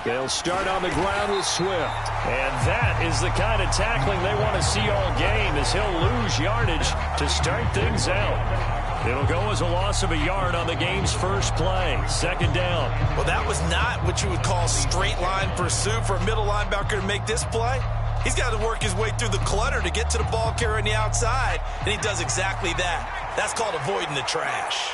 They'll start on the ground with Swift. And that is the kind of tackling they want to see all game, as he'll lose yardage to start things out. It'll go as a loss of a yard on the game's first play. Second down. Well, that was not what you would call straight line pursuit for a middle linebacker to make this play. He's got to work his way through the clutter to get to the ball carrier on the outside, and he does exactly that. That's called avoiding the trash.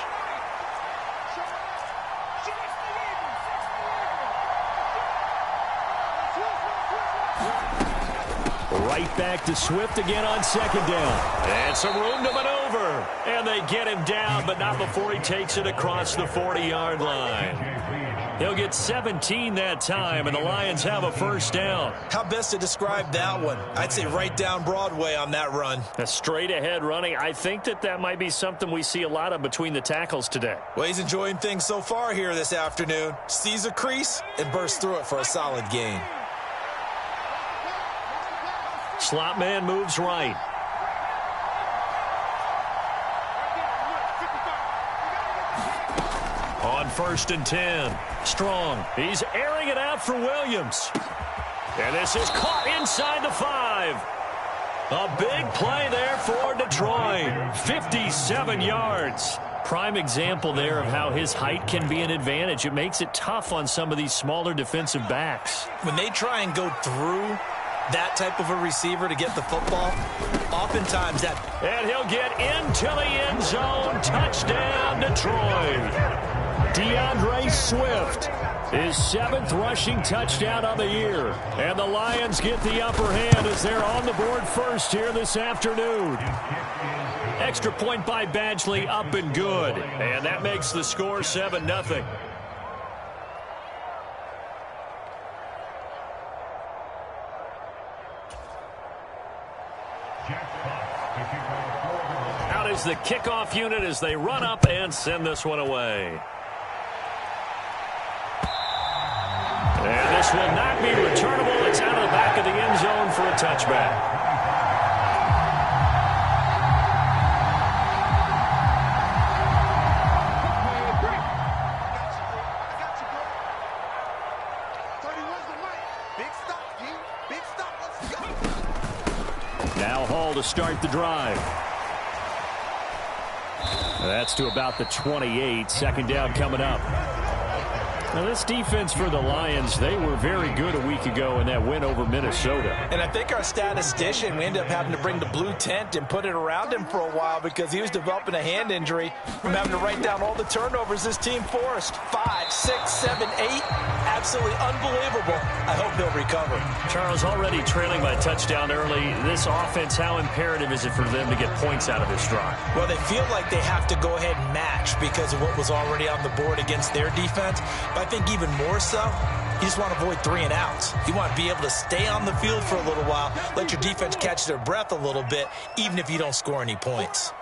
Right back to Swift again on second down. And some room to maneuver. And they get him down, but not before he takes it across the 40-yard line. He'll get 17 that time, and the Lions have a first down. How best to describe that one? I'd say right down Broadway on that run. A straight-ahead running. I think that might be something we see a lot of between the tackles today. Well, he's enjoying things so far here this afternoon. Sees a crease and bursts through it for a solid gain. Slot man moves right. On 1st and 10. Strong. He's airing it out for Williams. And this is caught inside the 5. A big play there for Detroit. 57 yards. Prime example there of how his height can be an advantage. It makes it tough on some of these smaller defensive backs. When they try and go through that type of a receiver to get the football, oftentimes that... And he'll get into the end zone. Touchdown, Detroit. DeAndre Swift, his 7th rushing touchdown on the year. And the Lions get the upper hand as they're on the board first here this afternoon. Extra point by Badgley, up and good. And that makes the score 7-0. Out is the kickoff unit as they run up and send this one away. And this will not be returnable. It's out of the back of the end zone for a touchback. Now Hall to start the drive. That's to about the 28. Second down coming up. Now, this defense for the Lions, they were very good a week ago in that win over Minnesota. And I think our statistician, we ended up having to bring the blue tent and put it around him for a while because he was developing a hand injury from having to write down all the turnovers this team forced. 5, 6, 7, 8. Absolutely unbelievable. I hope he'll recover. Charles, already trailing by touchdown early. This offense, how imperative is it for them to get points out of this drive? Well, they feel like they have to go ahead and match because of what was already on the board against their defense. But I think even more so, you just want to avoid 3 and outs. You want to be able to stay on the field for a little while, let your defense catch their breath a little bit, even if you don't score any points.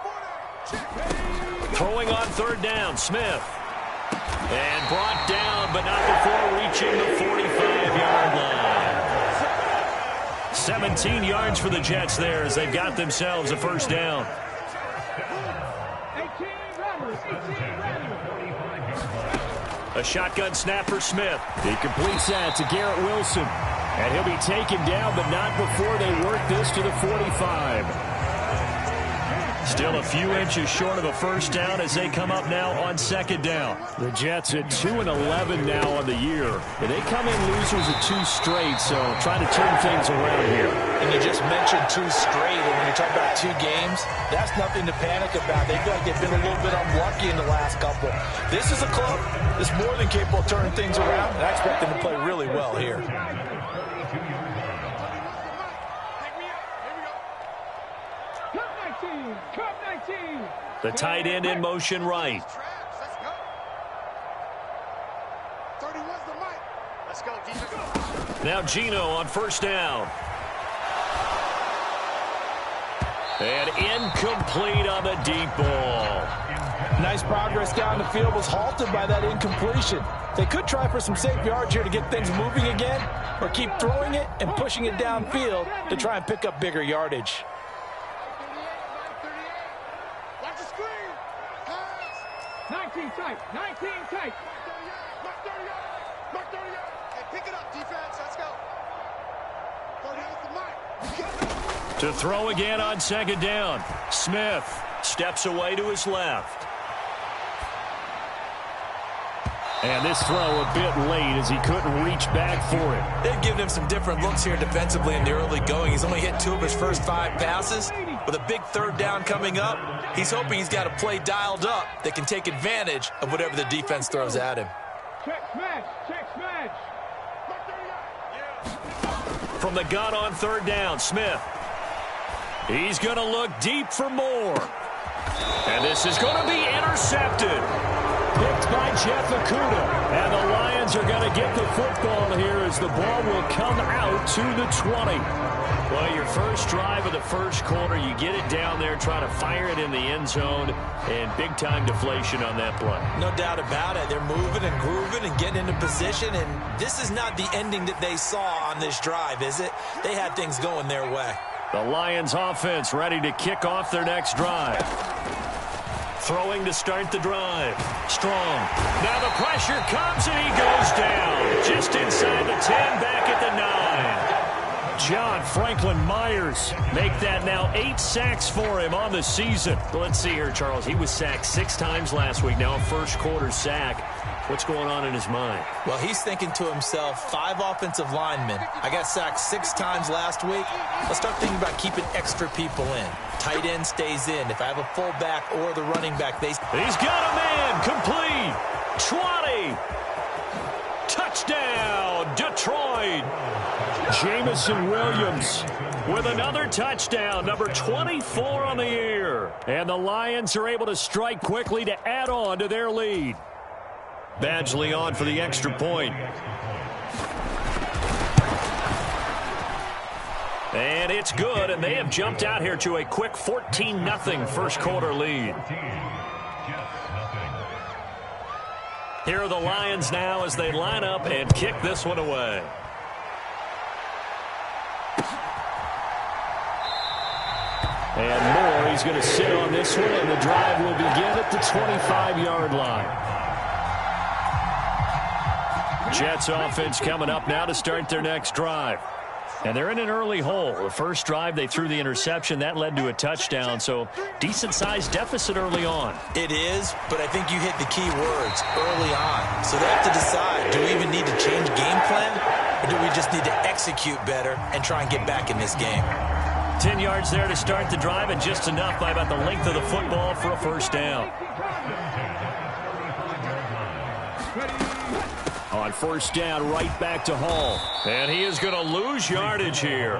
Throwing on 3rd down, Smith. And brought down, but not before reaching the 45-yard line. 17 yards for the Jets there as they've got themselves a first down. A shotgun snap for Smith. He completes that to Garrett Wilson. And he'll be taken down, but not before they work this to the 45. Still a few inches short of a first down as they come up now on second down. The Jets at 2-11 now on the year. And they come in losers at 2 straight, so trying to turn things around here. And you just mentioned 2 straight, and when you talk about 2 games, that's nothing to panic about. They feel like they've been a little bit unlucky in the last couple. This is a club that's more than capable of turning things around, and I expect them to play really well here. The tight end in motion right. Now Gino on first down. And incomplete on the deep ball. Nice progress down the field, was halted by that incompletion. They could try for some safe yards here to get things moving again, or keep throwing it and pushing it downfield to try and pick up bigger yardage. 19 tight, 19 tight. Mark 30 out, and pick it up. To throw again on second down. Smith steps away to his left. And this throw a bit late as he couldn't reach back for it. They've given him some different looks here defensively in the early going. He's only hit 2 of his first 5 passes. With a big third down coming up, he's hoping he's got a play dialed up that can take advantage of whatever the defense throws at him. Check smash, check smash. From the gun on third down, Smith. He's going to look deep for more. And this is going to be intercepted. Picked by Jeff Okudah. And the Lions are going to get the football here as the ball will come out to the 20. Well, your first drive of the first quarter, you get it down there, try to fire it in the end zone, and big-time deflation on that play. No doubt about it. They're moving and grooving and getting into position, and this is not the ending that they saw on this drive, is it? They had things going their way. The Lions offense ready to kick off their next drive. Throwing to start the drive. Strong. Now the pressure comes, and he goes down. Just inside the 10, back at the 9. John Franklin Myers make that now 8 sacks for him on the season. Let's see here, Charles. He was sacked 6 times last week. Now a first quarter sack. What's going on in his mind? Well, he's thinking to himself, 5 offensive linemen. I got sacked 6 times last week. Let's start thinking about keeping extra people in. Tight end stays in. If I have a fullback or the running back, they... He's got a man. Complete. Shawty. Touchdown, Detroit. Jamison Williams with another touchdown, number 24 on the year. And the Lions are able to strike quickly to add on to their lead. Badgley on for the extra point. And it's good, and they have jumped out here to a quick 14-0 first quarter lead. Here are the Lions now as they line up and kick this one away. And Moore, he's going to sit on this one, and the drive will begin at the 25-yard line. Jets offense coming up now to start their next drive. And they're in an early hole. The first drive, they threw the interception. That led to a touchdown, so decent-sized deficit early on. It is, but I think you hit the key words early on. So they have to decide, do we even need to change game plan, or do we just need to execute better and try and get back in this game? 10 yards there to start the drive, and just enough by about the length of the football for a first down. On first down, right back to Hall. And he is going to lose yardage here.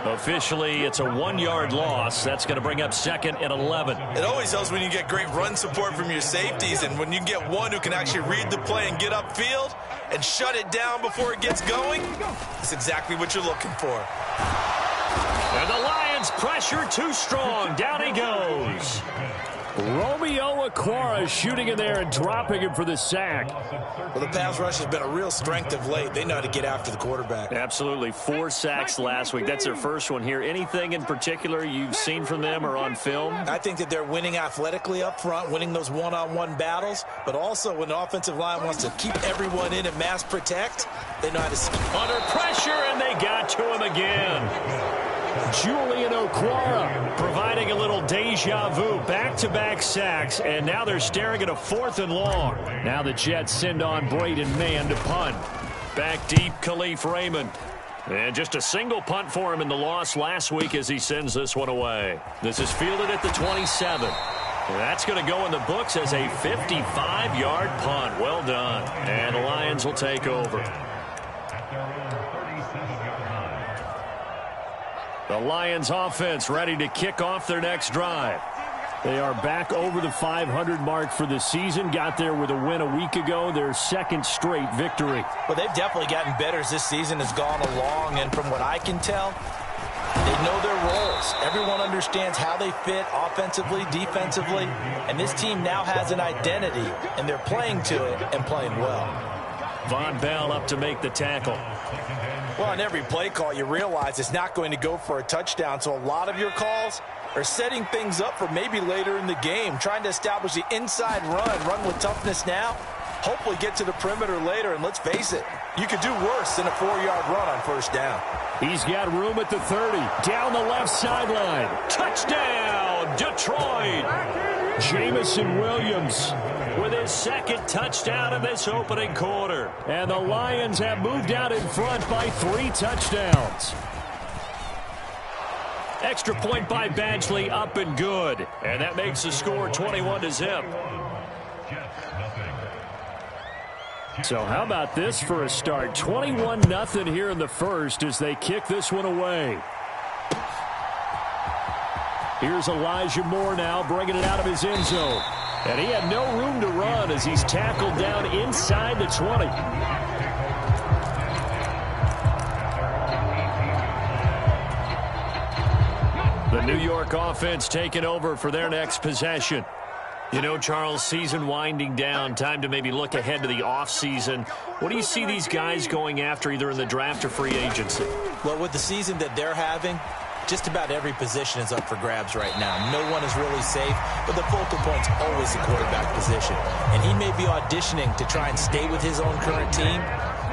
Officially, it's a 1-yard loss. That's going to bring up second and 11. It always helps when you get great run support from your safeties, and when you get one who can actually read the play and get upfield and shut it down before it gets going, that's exactly what you're looking for. And the Lions pressure too strong. Down he goes. Romeo Okwara shooting in there and dropping him for the sack. Well, the pass rush has been a real strength of late. They know how to get after the quarterback. Absolutely. 4 sacks last week. That's their first one here. Anything in particular you've seen from them or on film? I think that they're winning athletically up front, winning those one-on-one battles, but also when the offensive line wants to keep everyone in and mass protect, they know how to... Under pressure, and they got to him again. Julian Okwara providing a little deja vu. Back-to-back sacks, and now they're staring at a 4th and long. Now the Jets send on Braden Mann to punt. Back deep, Khalif Raymond. And just a single punt for him in the loss last week as he sends this one away. This is fielded at the 27. That's going to go in the books as a 55-yard punt. Well done. And the Lions will take over. The Lions offense ready to kick off their next drive. They are back over the 500 mark for the season. Got there with a win a week ago, their second straight victory. Well, they've definitely gotten better as this season has gone along, and from what I can tell, they know their roles. Everyone understands how they fit offensively, defensively, and this team now has an identity, and they're playing to it and playing well. Von Bell up to make the tackle. Well, on every play call, you realize it's not going to go for a touchdown, so a lot of your calls are setting things up for maybe later in the game, trying to establish the inside run with toughness now, hopefully get to the perimeter later, and let's face it, You could do worse than a 4-yard run on first down. He's got room at the 30. Down the left sideline. Touchdown, Detroit. Jamison Williams with his second touchdown in this opening quarter. And the Lions have moved out in front by 3 touchdowns. Extra point by Badgley, up and good. And that makes the score 21-0. So how about this for a start? 21-0 here in the first as they kick this one away. Here's Elijah Moore now bringing it out of his end zone. And he had no room to run as he's tackled down inside the 20. The New York offense taking over for their next possession. You know, Charles, season winding down, time to maybe look ahead to the offseason. What do you see these guys going after either in the draft or free agency? Well, with the season that they're having, just about every position is up for grabs right now. No one is really safe, but the focal point's always the quarterback position. And he may be auditioning to try and stay with his own current team.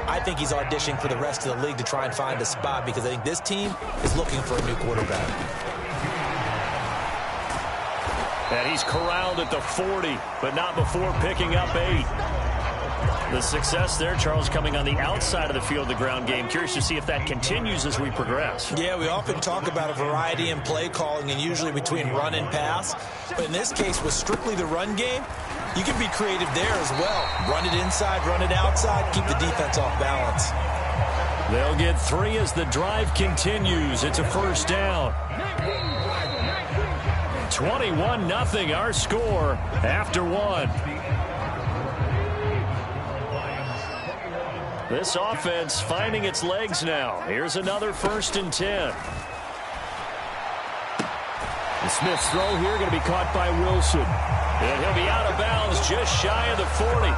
I think he's auditioning for the rest of the league to try and find a spot because I think this team is looking for a new quarterback. And he's corralled at the 40, but not before picking up 8. The success there, Charles, coming on the outside of the field, the ground game. Curious to see if that continues as we progress. Yeah, we often talk about a variety in play calling and usually between run and pass. But in this case, with strictly the run game, you can be creative there as well. Run it inside, run it outside, keep the defense off balance. They'll get 3 as the drive continues. It's a first down. 21-0 our score after 1. This offense finding its legs now. Here's another 1st and 10. And Smith's throw here going to be caught by Wilson. And he'll be out of bounds just shy of the 40.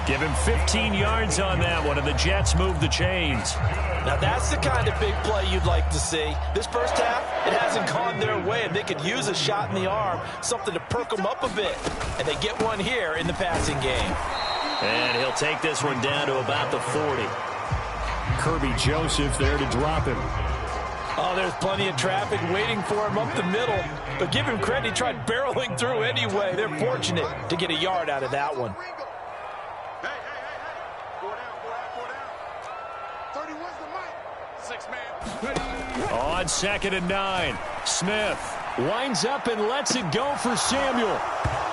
Give him 15 yards on that one, and the Jets move the chains. Now that's the kind of big play you'd like to see. This first half, it hasn't gone their way, and they could use a shot in the arm, something to perk them up a bit. And they get one here in the passing game. And he'll take this one down to about the 40. Kirby Joseph there to drop him. Oh, there's plenty of traffic waiting for him up the middle. But give him credit, he tried barreling through anyway. They're fortunate to get a yard out of that one. On 2nd and 9, Smith winds up and lets it go for Samuel.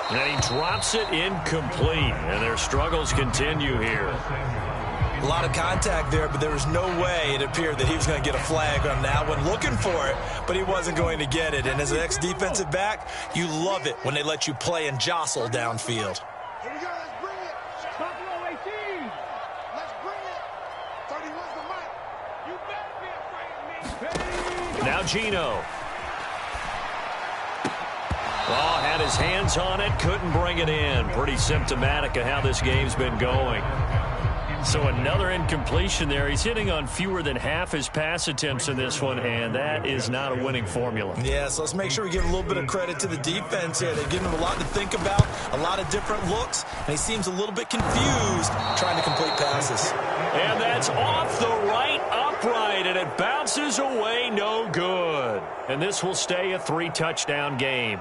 And he drops it incomplete. And their struggles continue here. A lot of contact there, but there was no way it appeared that he was going to get a flag on that one. Looking for it, but he wasn't going to get it. And as an ex-defensive back, you love it when they let you play and jostle downfield. Here we go, let's bring it. Buffalo 18. Let's bring it. 31's the mic. You better be afraid of me. Now Gino. Oh, had his hands on it, couldn't bring it in. Pretty symptomatic of how this game's been going. So another incompletion there. He's hitting on fewer than half his pass attempts in this one, and that is not a winning formula. Yeah, so let's make sure we give a little bit of credit to the defense here. They've given him a lot to think about, a lot of different looks, and he seems a little bit confused trying to complete passes. And that's off the right upright, and it bounces away no good. And this will stay a 3-touchdown game.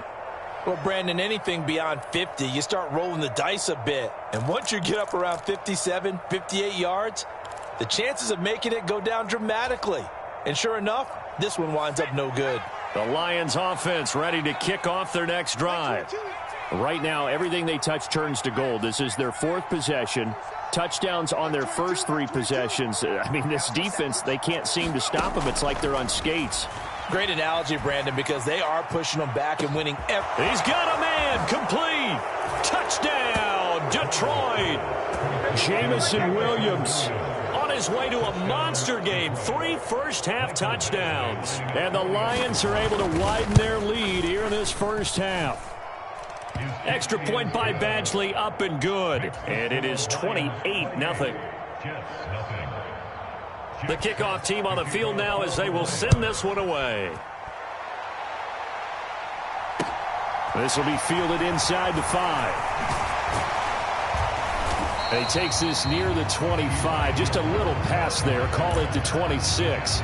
Well, Brandon, anything beyond 50, you start rolling the dice a bit. And once you get up around 57, 58 yards, the chances of making it go down dramatically. And sure enough, this one winds up no good. The Lions offense ready to kick off their next drive. Right now, everything they touch turns to gold. This is their 4th possession. Touchdowns on their first 3 possessions. I mean, this defense, they can't seem to stop them. It's like they're on skates. Great analogy, Brandon, because they are pushing them back and winning every. He's got a man complete. Touchdown, Detroit. Jamison Williams on his way to a monster game. 3 first-half touchdowns. And the Lions are able to widen their lead here in this first half. Extra point by Badgley, up and good. And it is 28-0. The kickoff team on the field now as they will send this one away. This will be fielded inside the 5. And he takes this near the 25. Just a little pass there. Call it the 26.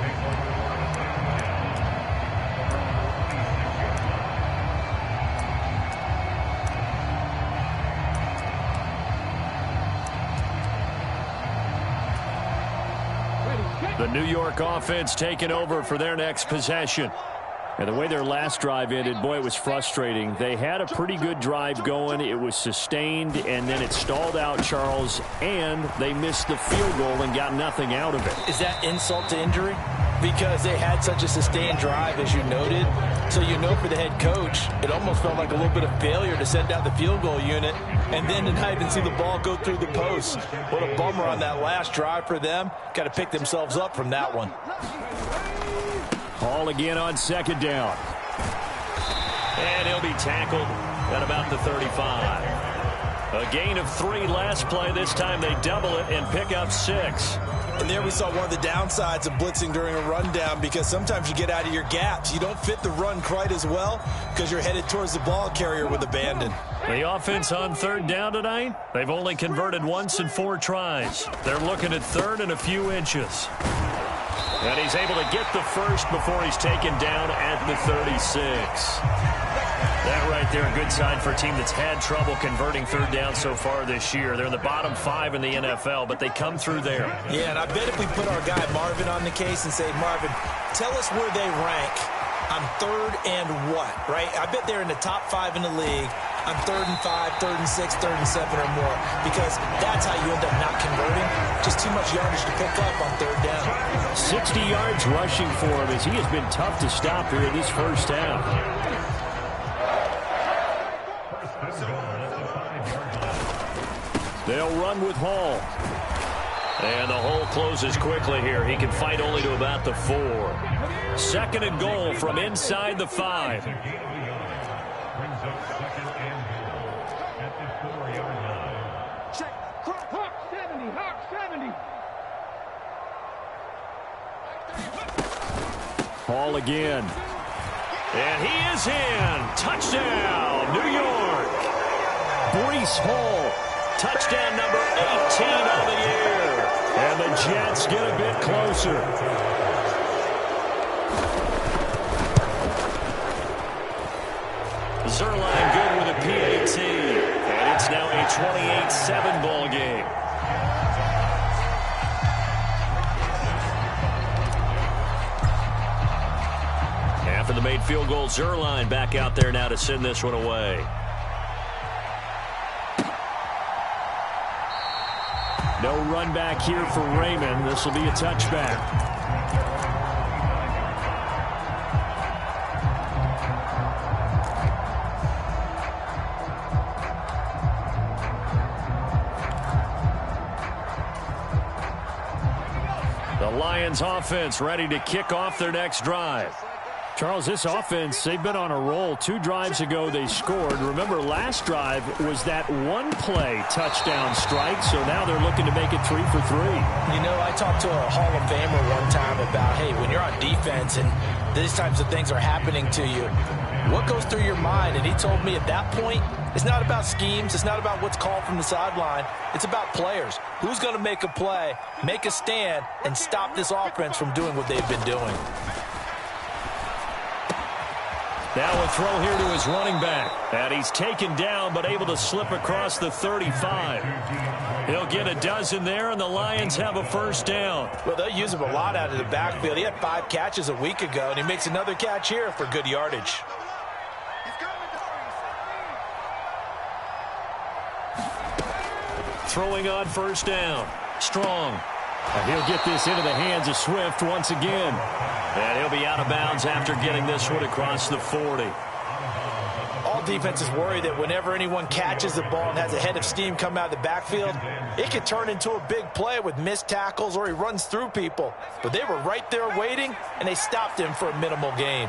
The New York offense taking over for their next possession. And the way their last drive ended, boy, it was frustrating. They had a pretty good drive going. It was sustained, and then it stalled out, Charles, and they missed the field goal and got nothing out of it. Is that insult to injury? Because they had such a sustained drive, as you noted. So you know for the head coach, it almost felt like a little bit of failure to send out the field goal unit and then to not even see the ball go through the post. What a bummer on that last drive for them. Got to pick themselves up from that one. Hall again on second down. And he'll be tackled at about the 35. A gain of 3 last play. This time they double it and pick up 6. And there we saw one of the downsides of blitzing during a rundown, because sometimes you get out of your gaps. You don't fit the run quite as well because you're headed towards the ball carrier with abandon. The offense on third down tonight, they've only converted once in 4 tries. They're looking at third and a few inches. And he's able to get the first before he's taken down at the 36. That right there, a good sign for a team that's had trouble converting third down so far this year. They're in the bottom 5 in the NFL, but they come through there. Yeah, and I bet if we put our guy Marvin on the case and say, Marvin, tell us where they rank on third and what, right? I bet they're in the top 5 in the league on 3rd and 5, 3rd and 6, 3rd and 7 or more, because that's how you end up not converting. Just too much yardage to pick up on third down. 60 yards rushing for him as he has been tough to stop here in this first half. They'll run with Hall. And the hole closes quickly here. He can fight only to about the 4. 2nd and goal from inside the 5. Hall again. And he is in. Touchdown, New York. Breece Hall. Touchdown number 18 on the year. And the Jets get a bit closer. Zerline good with a PAT. And it's now a 28-7 ball game. After the made field goal, Zerline back out there now to send this one away. No run back here for Raymond. This will be a touchback. The Lions offense ready to kick off their next drive. Charles, this offense, they've been on a roll. 2 drives ago, they scored. Remember, last drive was that one-play touchdown strike, so now they're looking to make it 3 for 3. You know, I talked to a Hall of Famer one time about, hey, when you're on defense and these types of things are happening to you, what goes through your mind? And he told me at that point, it's not about schemes. It's not about what's called from the sideline. It's about players. Who's going to make a play, make a stand, and stop this offense from doing what they've been doing? Now a throw here to his running back. And he's taken down but able to slip across the 35. He'll get a dozen there, and the Lions have a first down. Well, they'll use him a lot out of the backfield. He had 5 catches a week ago, and he makes another catch here for good yardage. Throwing on first down. Strong. And he'll get this into the hands of Swift once again. And he'll be out of bounds after getting this one across the 40. All defenses worry that whenever anyone catches the ball and has a head of steam come out of the backfield, it could turn into a big play with missed tackles or he runs through people. But they were right there waiting, and they stopped him for a minimal gain.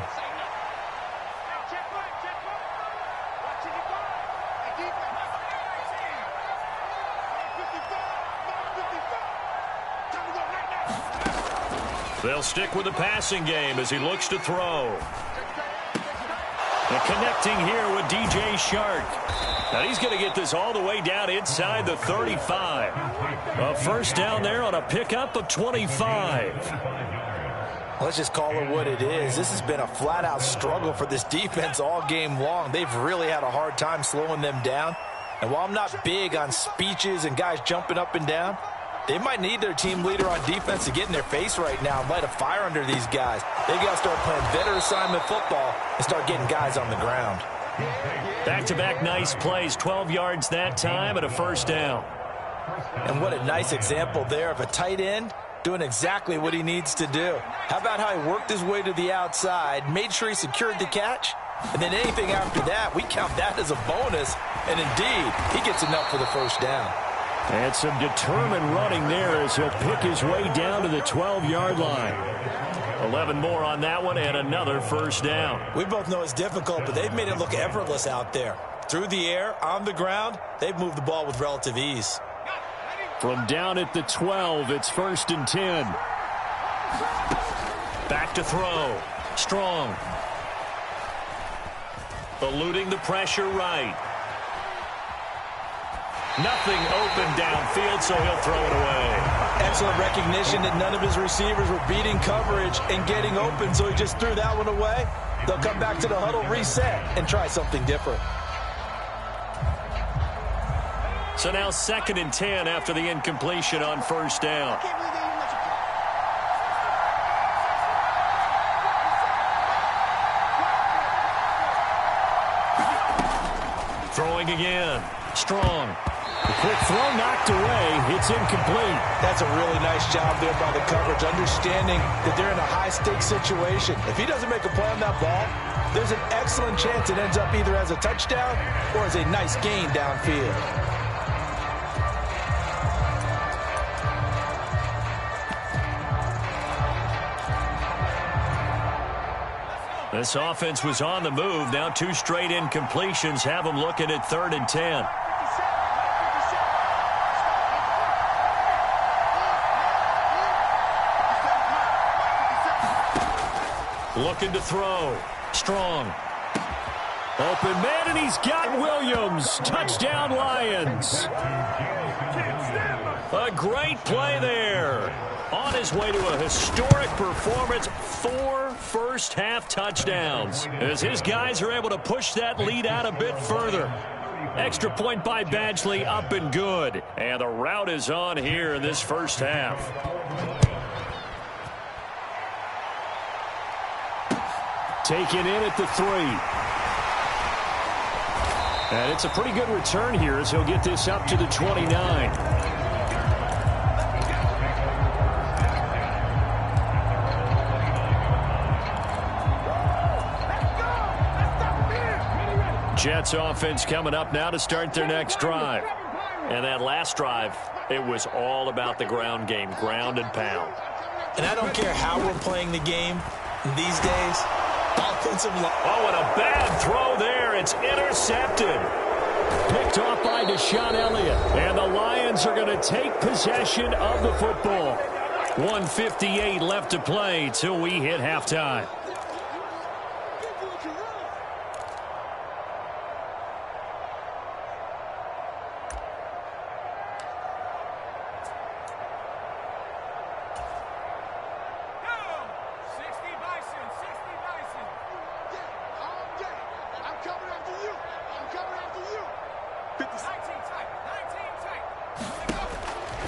They'll stick with the passing game as he looks to throw. And connecting here with DJ Shark. And he's going to get this all the way down inside the 35. A first down there on a pickup of 25. Let's just call it what it is. This has been a flat-out struggle for this defense all game long. They've really had a hard time slowing them down. And while I'm not big on speeches and guys jumping up and down, they might need their team leader on defense to get in their face right now and light a fire under these guys. They got to start playing better assignment football and start getting guys on the ground. Back-to-back nice plays, 12 yards that time and a first down. And what a nice example there of a tight end doing exactly what he needs to do. How about how he worked his way to the outside, made sure he secured the catch, and then anything after that, we count that as a bonus. And indeed, he gets enough for the first down. And some determined running there as he'll pick his way down to the 12-yard line. 11 more on that one and another first down. We both know it's difficult, but they've made it look effortless out there. Through the air, on the ground, they've moved the ball with relative ease. From down at the 12, it's 1st and 10. Back to throw. Strong. Eluding the pressure right. Nothing open downfield, so he'll throw it away. Excellent recognition that none of his receivers were beating coverage and getting open, so he just threw that one away. They'll come back to the huddle, reset, and try something different. So now 2nd and 10 after the incompletion on first down. Throwing again. Strong. The quick throw knocked away. It's incomplete. That's a really nice job there by the coverage, understanding that they're in a high-stakes situation. If he doesn't make a play on that ball, there's an excellent chance it ends up either as a touchdown or as a nice gain downfield. This offense was on the move. Now 2 straight incompletions have them looking at 3rd and 10. Looking to throw. Strong. Open man, and he's got Williams. Touchdown, Lions. A great play there. On his way to a historic performance, 4 first-half touchdowns. As his guys are able to push that lead out a bit further. Extra point by Badgley, up and good. And the route is on here in this first half. Taken in at the 3. And it's a pretty good return here as he'll get this up to the 29. Jets offense coming up now to start their next drive. And that last drive, it was all about the ground game, ground and pound. And I don't care how we're playing the game these days. Offensive line. Oh, and a bad throw there. It's intercepted. Picked off by Deshaun Elliott. And the Lions are going to take possession of the football. 1:58 left to play till we hit halftime.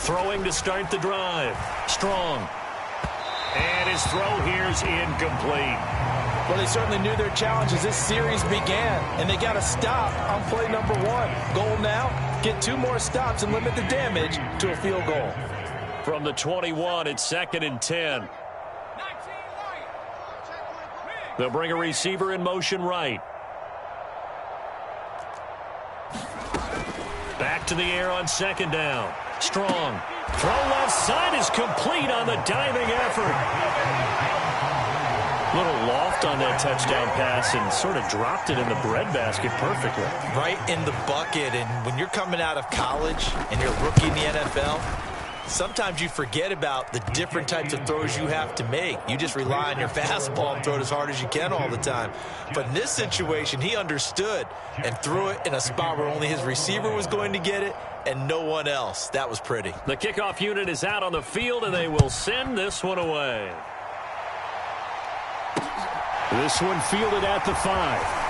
Throwing to start the drive. Strong. And his throw here's incomplete. Well, they certainly knew their challenge as this series began, and they got to stop on play number 1. Goal now, get 2 more stops and limit the damage to a field goal. From the 21, it's 2nd and 10. They'll bring a receiver in motion right. Back to the air on 2nd down. Strong. Throw left side is complete on the diving effort. Little loft on that touchdown pass and sort of dropped it in the breadbasket perfectly. Right in the bucket. And when you're coming out of college and you're a rookie in the NFL, sometimes you forget about the different types of throws you have to make. You just rely on your fastball and throw it as hard as you can all the time. But in this situation, he understood and threw it in a spot where only his receiver was going to get it and no one else. That was pretty. The kickoff unit is out on the field, and they will send this one away. This one fielded at the 5.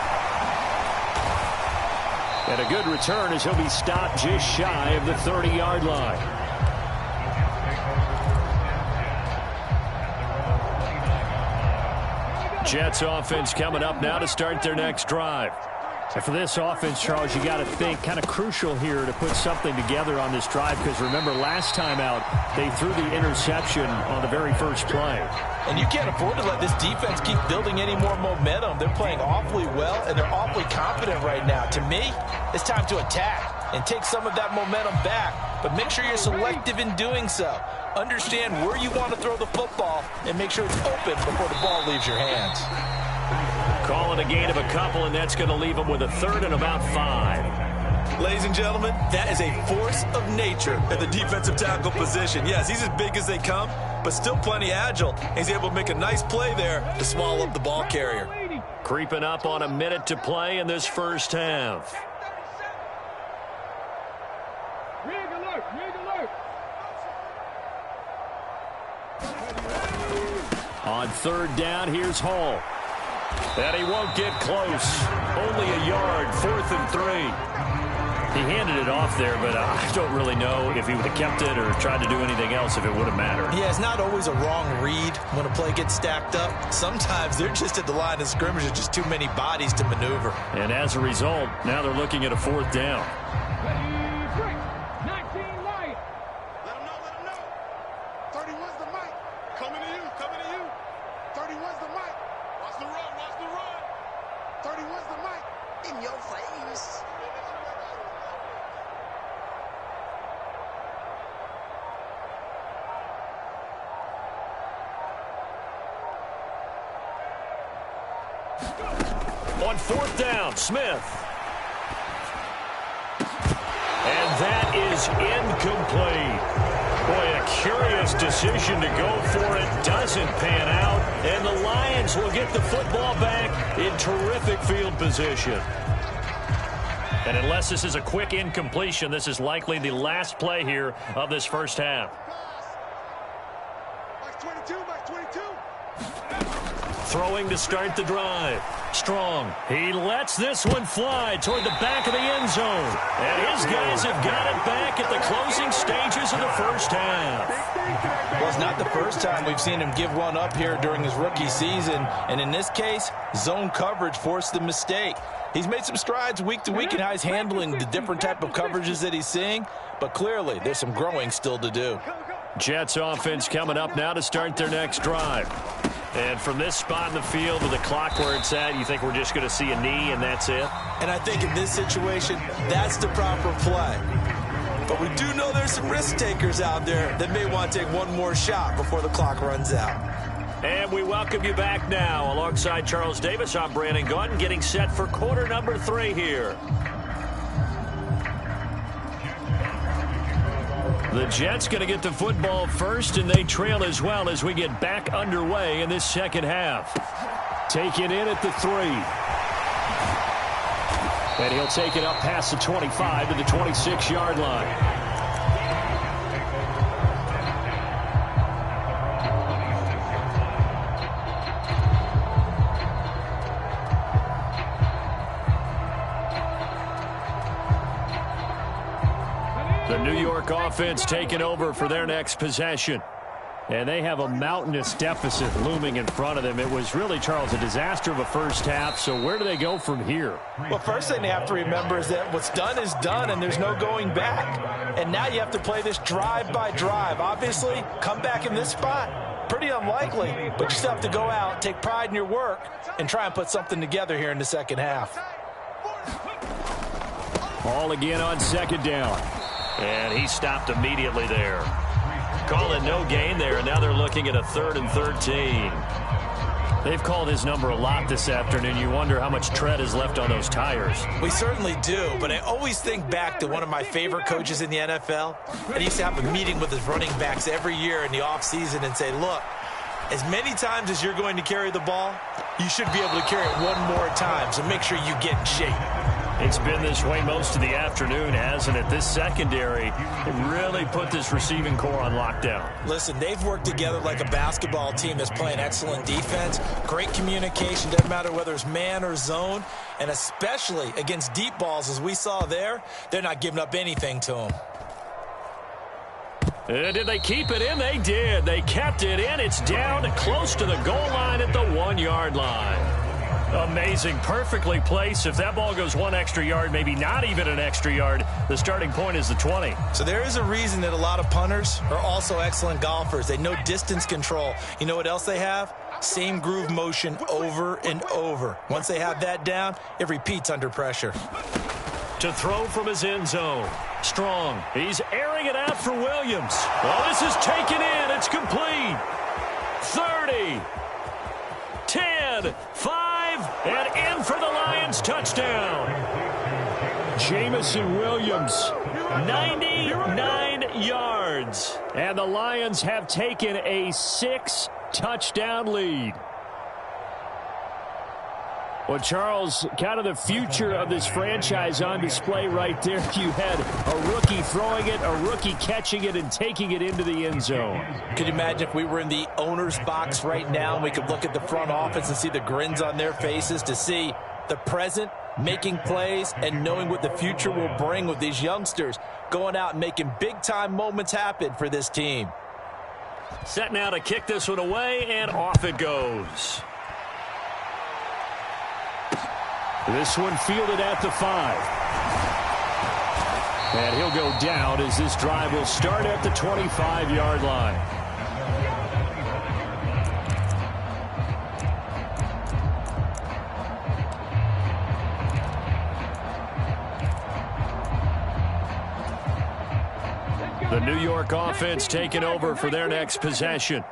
And a good return as he'll be stopped just shy of the 30-yard line. Jets offense coming up now to start their next drive. And for this offense, Charles, you got to think kind of crucial here to put something together on this drive, because remember last time out they threw the interception on the very first play. And you can't afford to let this defense keep building any more momentum. They're playing awfully well, and they're awfully confident right now. To me, it's time to attack and take some of that momentum back, but make sure you're selective in doing so. Understand where you want to throw the football and make sure it's open before the ball leaves your hands. Calling a gain of a couple, and that's going to leave them with a third and about 5. Ladies and gentlemen, that is a force of nature at the defensive tackle position. Yes, he's as big as they come, but still plenty agile. He's able to make a nice play there to swallow up the ball carrier. Creeping up on a minute to play in this first half. Rig alert, rig alert. On third down, here's Hall. And he won't get close. Only a yard, 4th and 3. He handed it off there, but I don't really know if he would have kept it or tried to do anything else if it would have mattered. Yeah, it's not always a wrong read when a play gets stacked up. Sometimes they're just at the line of scrimmage. There's just too many bodies to maneuver. And as a result, now they're looking at a 4th down. Ready, break. 19 light. Let him know. 31's the mic. Coming to you, coming to you. 31's the mic. Watch the run, watch the run. 31's the mic. In your face. On 4th down, Smith. And that is incomplete. Boy, a curious decision to go for it. Doesn't pan out. And the Lions will get the football back in terrific field position. And unless this is a quick incompletion, this is likely the last play here of this first half. Max 22, Max 22. Throwing to start the drive. Strong. He lets this one fly toward the back of the end zone. And his guys have got it back at the closing stages of the first half. Well, it's not the first time we've seen him give one up here during his rookie season. And in this case, zone coverage forced the mistake. He's made some strides week to week in how he's handling the different type of coverages that he's seeing. But clearly, there's some growing still to do. Jets offense coming up now to start their next drive. And from this spot in the field with the clock where it's at, you think we're just going to see a knee and that's it? And I think in this situation, that's the proper play. But we do know there's some risk takers out there that may want to take one more shot before the clock runs out. And we welcome you back now. Alongside Charles Davis, I'm Brandon Gaudin, getting set for quarter number 3 here. The Jets going to get the football first, and they trail as well as we get back underway in this second half. Taken in at the 3. And he'll take it up past the 25 to the 26-yard line. The New York offense taking over for their next possession. And they have a mountainous deficit looming in front of them. It was really, Charles, a disaster of a first half. So where do they go from here? Well, first thing they have to remember is that what's done is done, and there's no going back. And now you have to play this drive by drive. Obviously, come back in this spot. Pretty unlikely, but you still have to go out, take pride in your work, and try and put something together here in the second half. Ball again on second down. And he stopped immediately there. Call it no gain there, and now they're looking at a 3rd and 13. They've called his number a lot this afternoon. You wonder how much tread is left on those tires. We certainly do, but I always think back to one of my favorite coaches in the NFL. And he used to have a meeting with his running backs every year in the offseason and say, look, as many times as you're going to carry the ball, you should be able to carry it one more time, so make sure you get in shape. It's been this way most of the afternoon, hasn't it? This secondary really put this receiving core on lockdown. Listen, they've worked together like a basketball team that's playing excellent defense. Great communication, doesn't matter whether it's man or zone. And especially against deep balls, as we saw there, they're not giving up anything to them. Did they keep it in? They did. They kept it in. It's down close to the goal line at the 1-yard line. Amazing. Perfectly placed. If that ball goes one extra yard, maybe not even an extra yard, the starting point is the 20. So there is a reason that a lot of punters are also excellent golfers. They know distance control. You know what else they have? Same groove motion over and over. Once they have that down, it repeats under pressure. To throw from his end zone. Strong. He's airing it out for Williams. Well, this is taken in. It's complete. 30. 10. 5. And in for the Lions touchdown. Jamison Williams. 99 yards. And the Lions have taken a 6-touchdown lead. Well, Charles, kind of the future of this franchise on display right there. You had a rookie throwing it, a rookie catching it, and taking it into the end zone. Could you imagine if we were in the owner's box right now and we could look at the front office and see the grins on their faces, to see the present making plays and knowing what the future will bring with these youngsters going out and making big-time moments happen for this team. Set now to kick this one away, and off it goes. This one fielded at the 5. And he'll go down as this drive will start at the 25-yard line. The New York offense taking over for their next possession.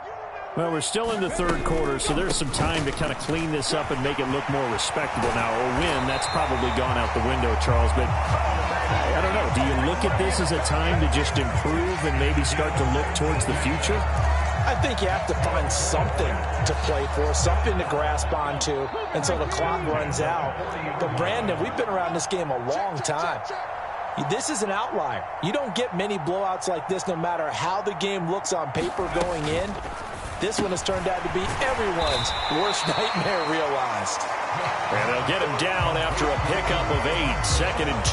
Well, we're still in the third quarter, so there's some time to kind of clean this up and make it look more respectable now. Or win, that's probably gone out the window, Charles. But I don't know. Do you look at this as a time to just improve and maybe start to look towards the future? I think you have to find something to play for, something to grasp onto until the clock runs out. But, Brandon, we've been around this game a long time. This is an outlier. You don't get many blowouts like this no matter how the game looks on paper going in. This one has turned out to be everyone's worst nightmare realized. And they'll get him down after a pickup of 8, 2nd and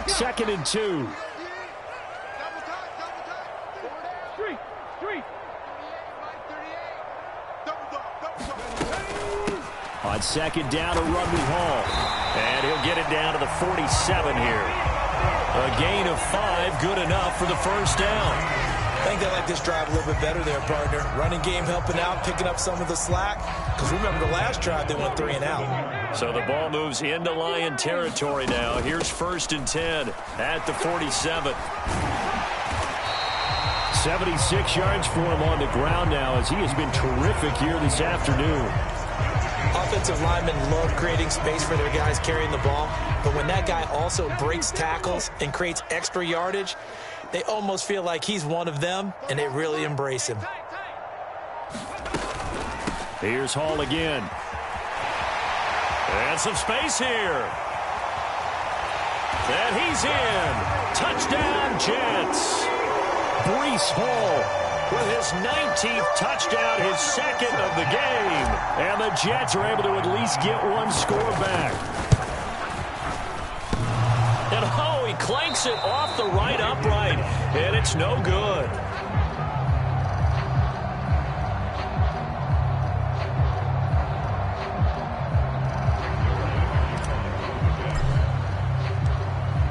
2. Second and 2. On second down, a run with Hall. And he'll get it down to the 47 here. A gain of 5, good enough for the first down. I think they like this drive a little bit better there, partner. Running game helping out, picking up some of the slack. Because remember the last drive, they went 3 and out. So the ball moves into Lion territory now. Here's 1st and 10 at the 47. 76 yards for him on the ground now, as he has been terrific here this afternoon. Offensive linemen love creating space for their guys carrying the ball, but when that guy also breaks tackles and creates extra yardage, they almost feel like he's one of them, and they really embrace him. Here's Hall again. And some space here. And he's in. Touchdown, Jets. Breece Hall with his 19th touchdown, his 2nd of the game. And the Jets are able to at least get one score back. And oh, he clanks it off the right upright. And it's no good.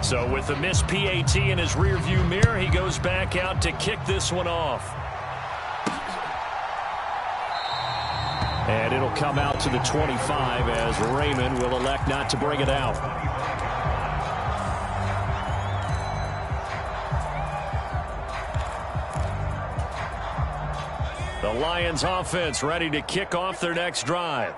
So with the missed PAT in his rearview mirror, he goes back out to kick this one off. And it'll come out to the 25 as Raymond will elect not to bring it out. The Lions offense ready to kick off their next drive.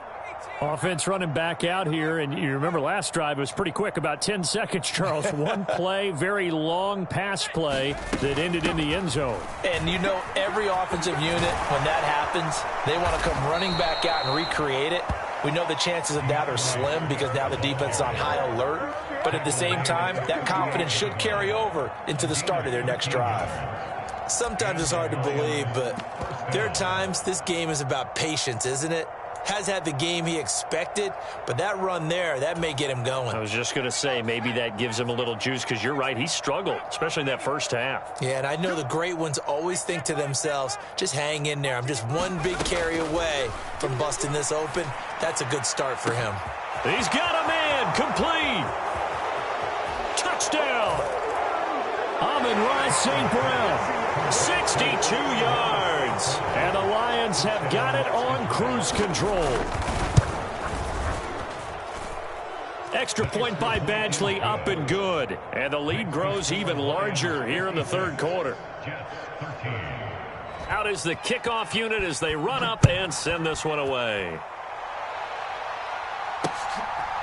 Offense running back out here, and you remember last drive was pretty quick, about 10 seconds, Charles. One play, very long pass play that ended in the end zone. And you know every offensive unit, when that happens, they want to come running back out and recreate it. We know the chances of that are slim because now the defense is on high alert. But at the same time, that confidence should carry over into the start of their next drive. Sometimes it's hard to believe, but there are times this game is about patience, isn't it? Has had the game he expected, but that run there, that may get him going. I was just going to say, maybe that gives him a little juice because you're right, he struggled, especially in that first half. Yeah, and I know the great ones always think to themselves, just hang in there. I'm just one big carry away from busting this open. That's a good start for him. He's got a man, complete. Touchdown. Amon-Ra St. Brown, 62 yards. And the Lions have got it on cruise control. Extra point by Badgley, up and good. And the lead grows even larger here in the third quarter. Out is the kickoff unit as they run up and send this one away.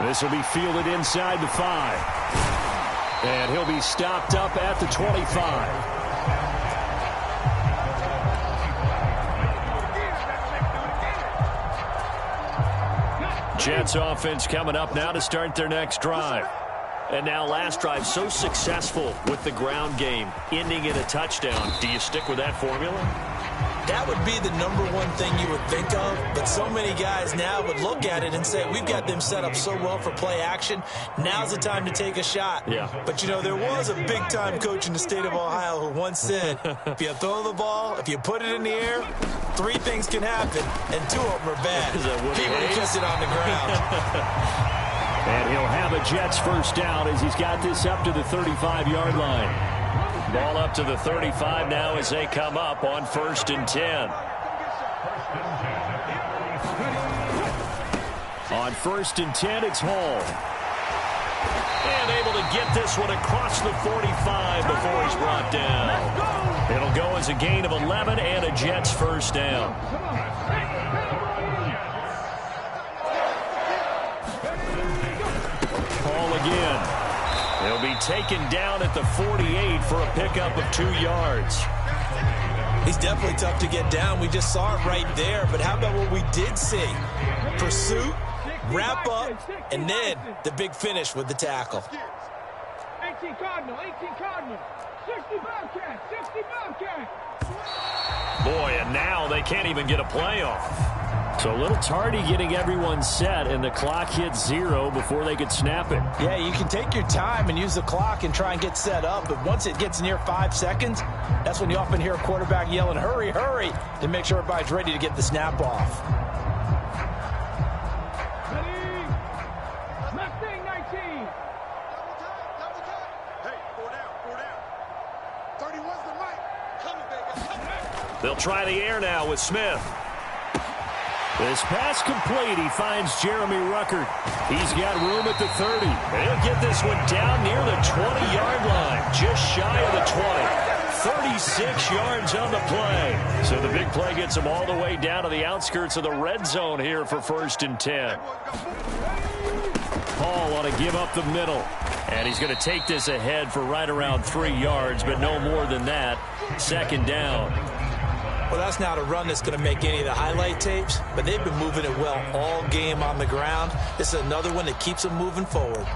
This will be fielded inside the 5. And he'll be stopped up at the 25. Jets offense coming up now to start their next drive. And now last drive so successful with the ground game, ending in a touchdown. Do you stick with that formula? That would be the number one thing you would think of, but so many guys now would look at it and say, we've got them set up so well for play action. Now's the time to take a shot. Yeah. But, you know, there was a big-time coach in the state of Ohio who once said, if you throw the ball, if you put it in the air, 3 things can happen, and 2 of them are bad. He would have kept it on the ground. And he'll have a Jets first down as he's got this up to the 35-yard line. Ball up to the 35 now as they come up on 1st and 10. On 1st and 10, it's Hall. And able to get this one across the 45 before he's brought down. It'll go as a gain of 11 and a Jets first down. Hall again. He'll be taken down at the 48 for a pickup of 2 yards. He's definitely tough to get down. We just saw it right there. But how about what we did see? Pursuit, wrap up, and then the big finish with the tackle. 18 Cardinal, 18 Cardinal, 60 Bobcat, 60 Bobcat. Boy, and now they can't even get a play off. So a little tardy getting everyone set, and the clock hits 0 before they could snap it. Yeah, you can take your time and use the clock and try and get set up, but once it gets near 5 seconds, that's when you often hear a quarterback yelling, hurry, hurry, to make sure everybody's ready to get the snap off. Ready? Mustang 19. Hey, 4 down. 31's the mic. Coming, baby, coming. They'll try the air now with Smith. This pass complete. He finds Jeremy Ruckert. He's got room at the 30. He'll get this one down near the 20-yard line, just shy of the 20. 36 yards on the play. So the big play gets him all the way down to the outskirts of the red zone here for 1st and 10. Hall ought to give up the middle. And he's going to take this ahead for right around 3 yards, but no more than that. 2nd down. Well, that's not a run that's going to make any of the highlight tapes, but they've been moving it well all game on the ground. This is another one that keeps them moving forward. Here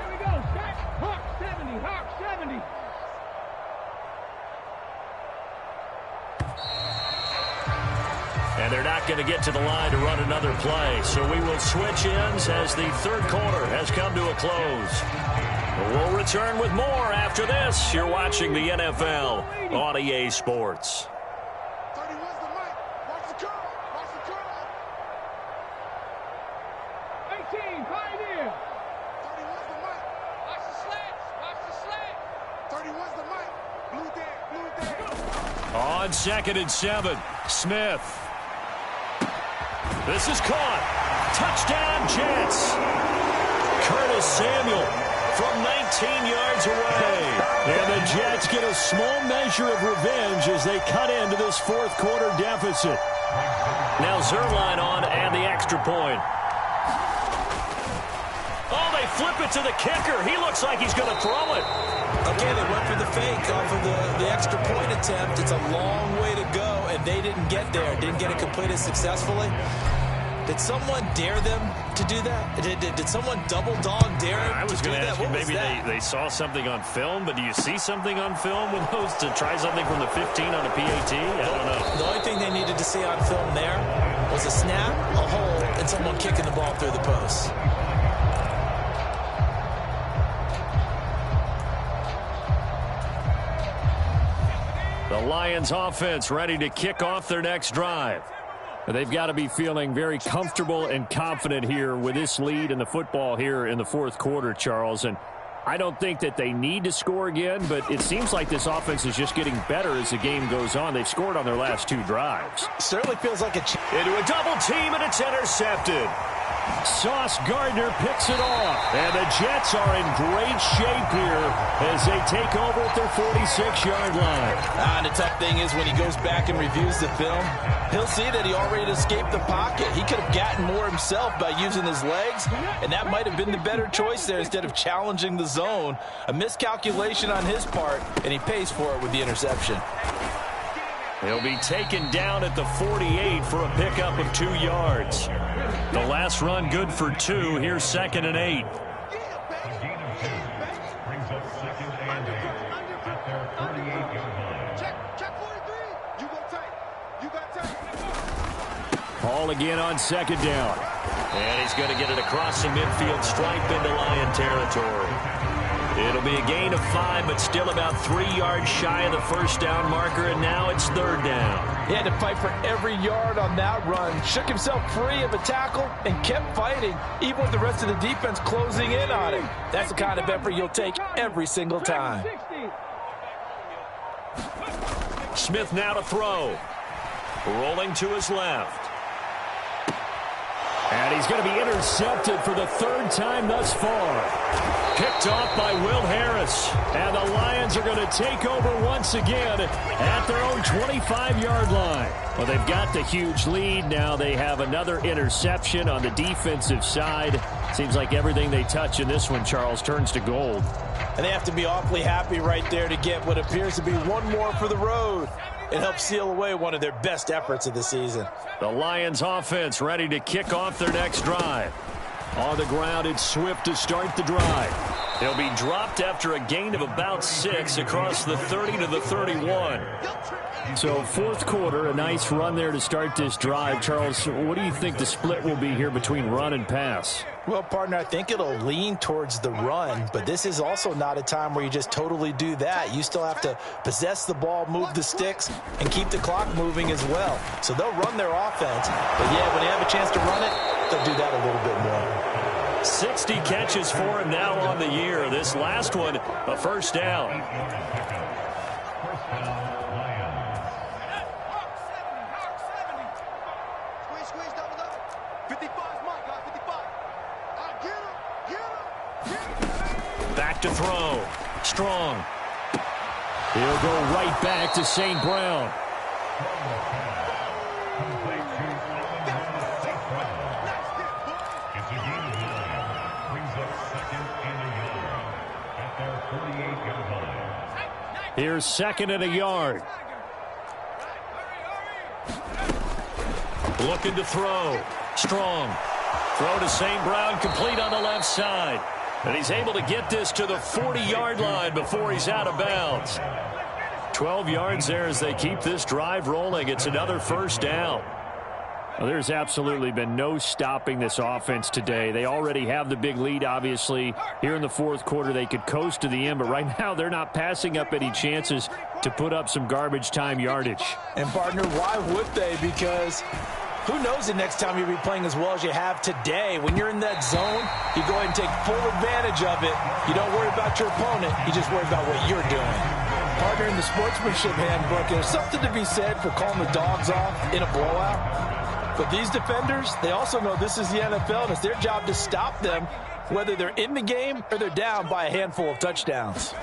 we go, set. Hawk 70, Hawk 70. And they're not going to get to the line to run another play. So we will switch ends as the third quarter has come to a close. We'll return with more after this. You're watching the NFL on EA Sports. 31's the mic. Watch the curl. Watch the curl. 18, Pioneer. 31's the mic. Watch the slants. Watch the slant. 31's the mic. Blue dead. Blue dead. On 2nd and 7, Smith. This is caught. Touchdown, Jets. Curtis Samuel from 19. yards away. And the Jets get a small measure of revenge as they cut into this fourth quarter deficit. Now Zerline on and the extra point. Oh, they flip it to the kicker. He looks like he's going to throw it. Okay, they went for the fake off of the extra point attempt. It's a long way to go, and they didn't get there. Didn't get it completed successfully. Did someone dare them to do that? Did someone double dog dare them? I was going to ask you, maybe they saw something on film, but do you see something on film with those to try something from the 15 on a PAT? I don't know. The only thing they needed to see on film there was a snap, a hold, and someone kicking the ball through the post. The Lions offense ready to kick off their next drive. They've got to be feeling very comfortable and confident here with this lead in the football here in the fourth quarter, Charles. And I don't think that they need to score again, but it seems like this offense is just getting better as the game goes on. They've scored on their last two drives. Certainly feels like into a double team, and it's intercepted. Sauce Gardner picks it off, and the Jets are in great shape here as they take over at their 46-yard line. And the tough thing is when he goes back and reviews the film, he'll see that he already escaped the pocket. He could have gotten more himself by using his legs, and that might have been the better choice there instead of challenging the zone. A miscalculation on his part, and he pays for it with the interception. He'll be taken down at the 48 for a pickup of 2 yards. The last run good for 2. Here's 2nd and 8. Brings up 2nd and 8 at their 38-yard line. Check 43. You go tight. You got tight. Ball again on 2nd down. And he's going to get it across the midfield stripe into Lion territory. It'll be a gain of 5, but still about 3 yards shy of the first down marker, and now it's 3rd down. He had to fight for every yard on that run. Shook himself free of a tackle and kept fighting, even with the rest of the defense closing in on him. That's the kind of effort you'll take every single time. Smith now to throw. Rolling to his left. And he's going to be intercepted for the 3rd time thus far. Picked off by Will Harris. And the Lions are going to take over once again at their own 25-yard line. Well, they've got the huge lead. Now they have another interception on the defensive side. Seems like everything they touch in this one, Charles, turns to gold. And they have to be awfully happy right there to get what appears to be one more for the road. It helps seal away one of their best efforts of the season. The Lions offense ready to kick off their next drive. On the ground, it's Swift to start the drive. He'll be dropped after a gain of about 6 across the 30 to the 31. So fourth quarter, a nice run there to start this drive. Charles, what do you think the split will be here between run and pass? Well, partner, I think it'll lean towards the run, but this is also not a time where you just totally do that. You still have to possess the ball, move the sticks, and keep the clock moving as well. So they'll run their offense, but yeah, when they have a chance to run it, they'll do that a little bit more. 60 catches for him now on the year. This last one, a first down. Squeeze, double up. 55 is mine, guys, 55. Get him. Back to throw. Strong. He'll go right back to St. Brown. Here's 2nd and a yard. Looking to throw. Strong. Throw to St. Brown, complete on the left side. And he's able to get this to the 40-yard line before he's out of bounds. 12 yards there as they keep this drive rolling. It's another first down. Well, there's absolutely been no stopping this offense today. They already have the big lead, obviously. Here in the fourth quarter, they could coast to the end, but right now they're not passing up any chances to put up some garbage time yardage. And, partner, why would they? Because who knows the next time you'll be playing as well as you have today. When you're in that zone, you go ahead and take full advantage of it. You don't worry about your opponent. You just worry about what you're doing. Partner, in the sportsmanship handbook, there's something to be said for calling the dogs off in a blowout. But these defenders, they also know this is the NFL, and it's their job to stop them whether they're in the game or they're down by a handful of touchdowns.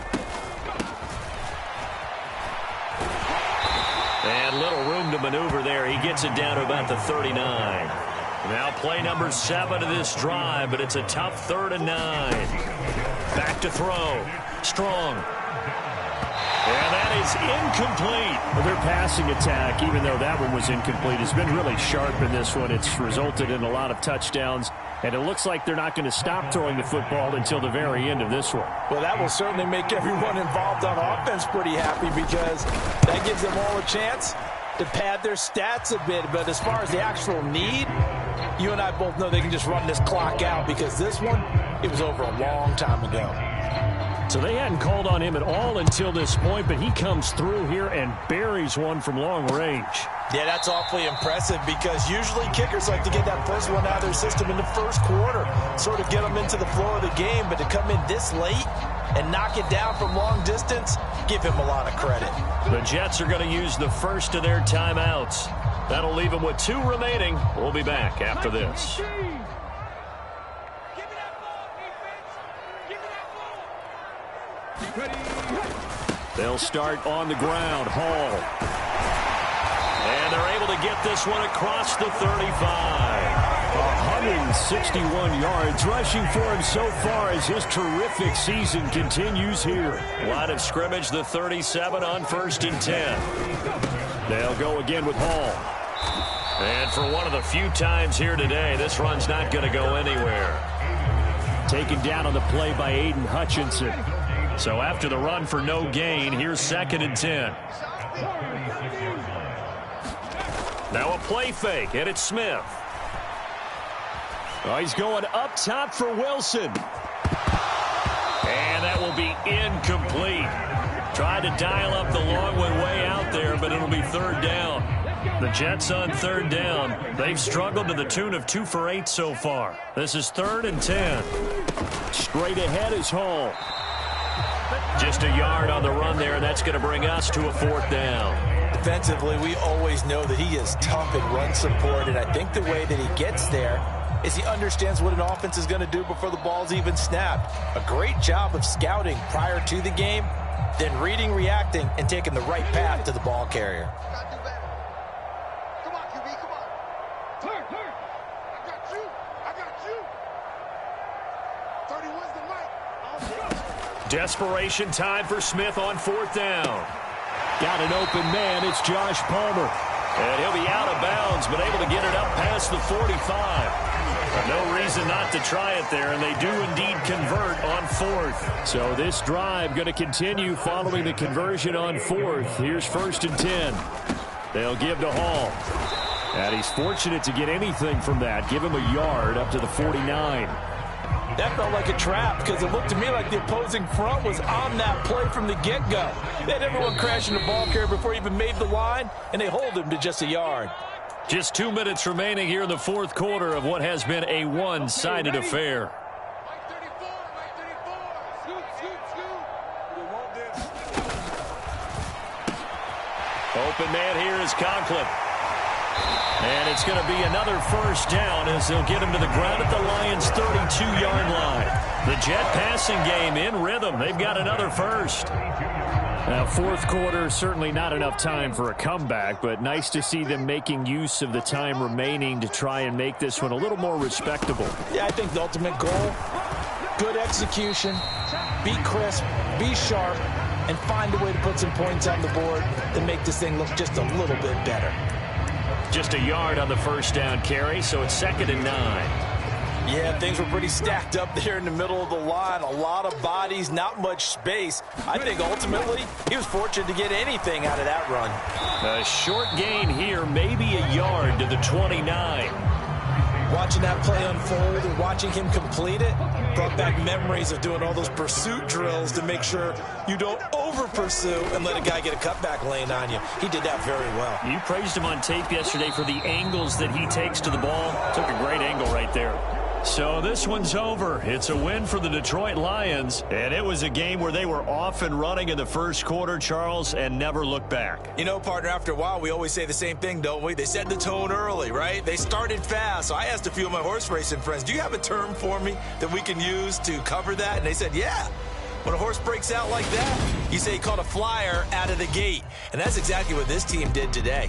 And little room to maneuver there. He gets it down to about the 39. Now play number 7 of this drive, but it's a tough 3rd and 9. Back to throw. Strong. And that is incomplete. Well, their passing attack, even though that one was incomplete, has been really sharp in this one. It's resulted in a lot of touchdowns, and it looks like they're not going to stop throwing the football until the very end of this one. Well, that will certainly make everyone involved on offense pretty happy because that gives them all a chance to pad their stats a bit. But as far as the actual need, you and I both know they can just run this clock out because this one, it was over a long time ago. So they hadn't called on him at all until this point, but he comes through here and buries one from long range. Yeah, that's awfully impressive because usually kickers like to get that first one out of their system in the first quarter, sort of get them into the flow of the game, but to come in this late and knock it down from long distance, give him a lot of credit. The Jets are going to use the first of their timeouts. That'll leave them with 2 remaining. We'll be back after this. They'll start on the ground. Hall. And they're able to get this one across the 35. 161 yards rushing for him so far as his terrific season continues here. Line of scrimmage, the 37 on 1st and 10. They'll go again with Hall. And for one of the few times here today, this run's not going to go anywhere. Taken down on the play by Aiden Hutchinson. So after the run for no gain, here's 2nd and 10. Now a play fake, and it's Smith. Oh, he's going up top for Wilson. And that will be incomplete. Tried to dial up the long one way out there, but it'll be 3rd down. The Jets on 3rd down. They've struggled to the tune of 2 for 8 so far. This is 3rd and 10. Straight ahead is Hall. Just a yard on the run there. That's going to bring us to a 4th down. Defensively, we always know that he is tough in run support, and I think the way that he gets there is he understands what an offense is going to do before the ball's even snapped. A great job of scouting prior to the game, then reading, reacting, and taking the right path to the ball carrier. Come on, QB, come on. Turn. I got you. 31's the mic. Desperation time for Smith on 4th down. Got an open man. It's Josh Palmer. And he'll be out of bounds, but able to get it up past the 45. No reason not to try it there, and they do indeed convert on 4th. So this drive going to continue following the conversion on 4th. Here's 1st and 10. They'll give to Hall. And he's fortunate to get anything from that. Give him a yard up to the 49. That felt like a trap because it looked to me like the opposing front was on that play from the get-go. They had everyone crashing the ball carrier before he even made the line, and they hold him to just a yard. Just 2 minutes remaining here in the 4th quarter of what has been a one-sided affair. Open man here is Conklin. And it's going to be another 1st down as they'll get him to the ground at the Lions' 32-yard line. The Jet passing game in rhythm. They've got another 1st. Now, 4th quarter, certainly not enough time for a comeback, but nice to see them making use of the time remaining to try and make this one a little more respectable. Yeah, I think the ultimate goal, good execution, be crisp, be sharp, and find a way to put some points on the board to make this thing look just a little bit better. Just a yard on the 1st down carry, so it's 2nd and 9. Yeah, things were pretty stacked up there in the middle of the line. A lot of bodies, not much space. I think ultimately he was fortunate to get anything out of that run. A short gain here, maybe a yard to the 29. Watching that play unfold and watching him complete it brought back memories of doing all those pursuit drills to make sure you don't over-pursue and let a guy get a cutback lane on you. He did that very well. You praised him on tape yesterday for the angles that he takes to the ball. Took a great angle right there. So this one's over. It's a win for the Detroit Lions, and it was a game where they were off and running in the first quarter, Charles, and never looked back. You know, partner, after a while, we always say the same thing, don't we? They set the tone early, right? They started fast. So I asked a few of my horse racing friends, do you have a term for me that we can use to cover that? And they said, yeah. When a horse breaks out like that, you say he caught a flyer out of the gate. And that's exactly what this team did today.